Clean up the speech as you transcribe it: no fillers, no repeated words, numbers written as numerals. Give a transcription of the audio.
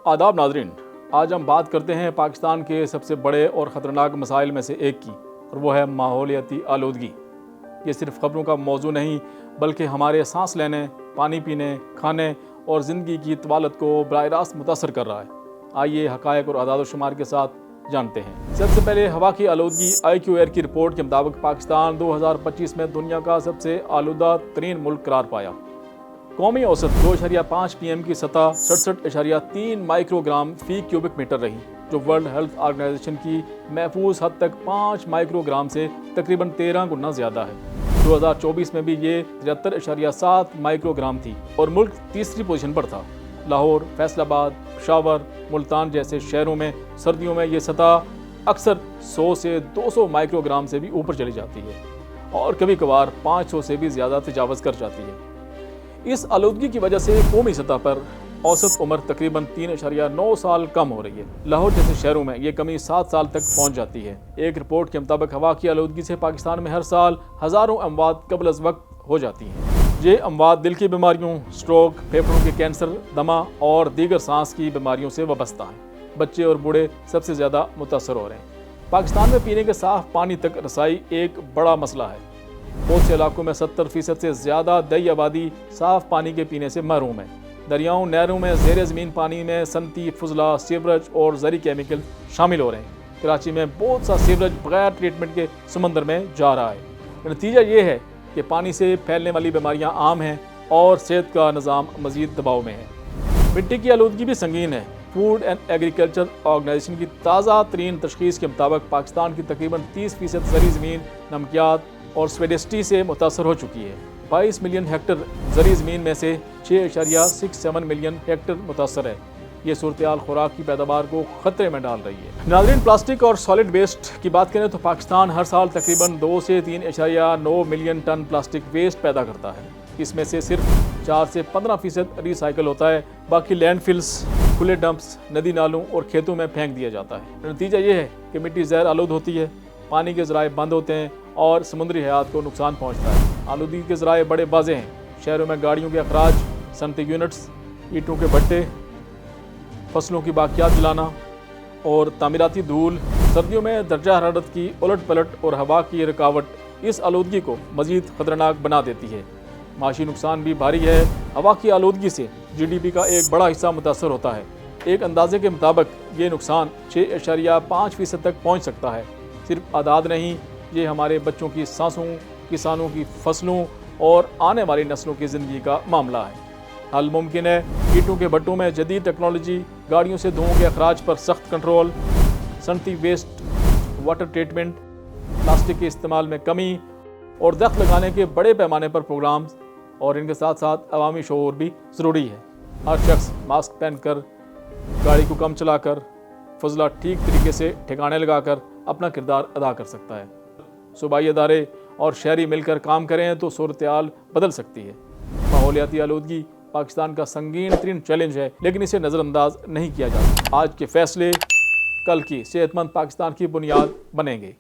आदाब नाजरीन, आज हम बात करते हैं पाकिस्तान के सबसे बड़े और ख़तरनाक मसाइल में से एक की, और वो है माहौलियाती आलूदगी। ये सिर्फ ख़बरों का मौजू नहीं बल्कि हमारे सांस लेने, पानी पीने, खाने और ज़िंदगी की तवालत को बराह रास्त मुतासर कर रहा है। आइए हक़ाइक़ और अदाद शुमार के साथ जानते हैं। सबसे पहले हवा की आलूदगी। IQ एयर की रिपोर्ट के मुताबिक पाकिस्तान 2025 में दुनिया का सबसे आलूदा तरीन मुल्क करार पाया। कौमी औसत 2.5 PM की सतह 67.3 माइक्रोग्राम फ़ी क्यूबिक मीटर रही, जो वर्ल्ड हेल्थ ऑर्गेनाइजेशन की महफूज हद तक 5 माइक्रोग्राम से तकरीबन 13 गुना ज़्यादा है। 2024 में भी ये 73.7 माइक्रोग्राम थी और मुल्क तीसरी पोजीशन पर था। लाहौर, फैसलाबाद, पेशावर, मुल्तान जैसे शहरों में सर्दियों में ये सतह अक्सर 100 से 200 माइक्रोग्राम से भी ऊपर चली जाती है और कभी कभार 500 से भी ज़्यादा तजावज़ कर जाती है। इस आलूदगी की वजह से कौमी सतह पर औसत उम्र तकरीबन 3.9 साल कम हो रही है। लाहौर जैसे शहरों में ये कमी 7 साल तक पहुंच जाती है। एक रिपोर्ट के मुताबिक हवा की आलूदगी से पाकिस्तान में हर साल हज़ारों अमवात कबल अज़ वक्त हो जाती हैं। ये अमवात दिल की बीमारियों, स्ट्रोक, फेफड़ों के कैंसर, दमा और दीगर सांस की बीमारियों से वाबस्ता हैं। बच्चे और बूढ़े सबसे ज़्यादा मुतासर हो रहे हैं। पाकिस्तान में पीने के साफ़ पानी तक रसाई एक बड़ा मसला है। बहुत से इलाकों में 70% से ज़्यादा दई आबादी साफ़ पानी के पीने से महरूम है। दरियाओं, नहरों में ज़ेर ज़मीन पानी में सनती, फुजला, सीवरेज और ज़री केमिकल शामिल हो रहे हैं। कराची में बहुत सा सीवरेज बगैर ट्रीटमेंट के समंदर में जा रहा है। नतीजा ये है कि पानी से फैलने वाली बीमारियां आम हैं और सेहत का निज़ाम मज़ीद दबाव में है। मिट्टी की आलूदगी भी संगीन है। फूड एंड एग्रीकल्चर ऑर्गेनाइजेशन की ताज़ा तरीन तशख़ीस के मुताबिक पाकिस्तान की तकरीबन 30% ज़री ज़मीन नमकियात और स्वेडेस्टी से मुतासर हो चुकी है। 22 मिलियन हेक्टर ज़री ज़मीन में से 6.67 मिलियन हेक्टर मुतासर है। ये सूरत-ए-हाल खुराक की पैदावार को ख़तरे में डाल रही है। नाज़रीन, प्लास्टिक और सॉलिड वेस्ट की बात करें तो पाकिस्तान हर साल तकरीबन 2 से 3.9 मिलियन टन प्लास्टिक वेस्ट पैदा करता है। इसमें से सिर्फ 4 से 15% रिसाइकल होता है। बाकी लैंडफिल्स, खुले डंप्स, नदी नालों और खेतों में फेंक दिया जाता है। नतीजा ये है कि मिट्टी ज़हर आलूद होती है, पानी के ज़राए बंद होते हैं और समुद्री हयात को नुकसान पहुँचता है। आलूदगी के ज़राए बड़े वाज़ेह हैं। शहरों में गाड़ियों के अखराज, सनती यूनिट्स, ईंटों के भट्टे, फसलों की बाकियात जलाना और तामीराती धूल। सर्दियों में दर्जा हरारत की उलट पलट और हवा की रुकावट इस आलूदगी को मज़ीद ख़तरनाक बना देती है। माशी नुकसान भी भारी है। हवा की आलूदगी से GDP का एक बड़ा हिस्सा मुतासर होता है। एक अंदाजे के मुताबिक ये नुकसान 6.5% तक पहुँच सकता है। सिर्फ आदाद नहीं, ये हमारे बच्चों की सांसों, किसानों की फसलों और आने वाली नस्लों की ज़िंदगी का मामला है। हल मुमकिन है। ईंटों के भट्टों में जदीद टेक्नोलॉजी, गाड़ियों से धुओं के अखराज पर सख्त कंट्रोल, सनती वेस्ट वाटर ट्रीटमेंट, प्लास्टिक के इस्तेमाल में कमी और दख्त लगाने के बड़े पैमाने पर प्रोग्राम्स, और इनके साथ साथ अवामी शऊर भी ज़रूरी है। हर शख्स मास्क पहनकर, गाड़ी को कम चलाकर, फजला ठीक तरीके से ठिकाने लगाकर अपना किरदार अदा कर सकता है। सूबाई अदारे और शहरी मिलकर काम करें तो सूरत-ए-हाल बदल सकती है। माहौलियाती आलूदगी पाकिस्तान का संगीन तरीन चैलेंज है, लेकिन इसे नज़रअंदाज नहीं किया जा सकता। आज के फैसले कल की सेहतमंद पाकिस्तान की बुनियाद बनेंगे।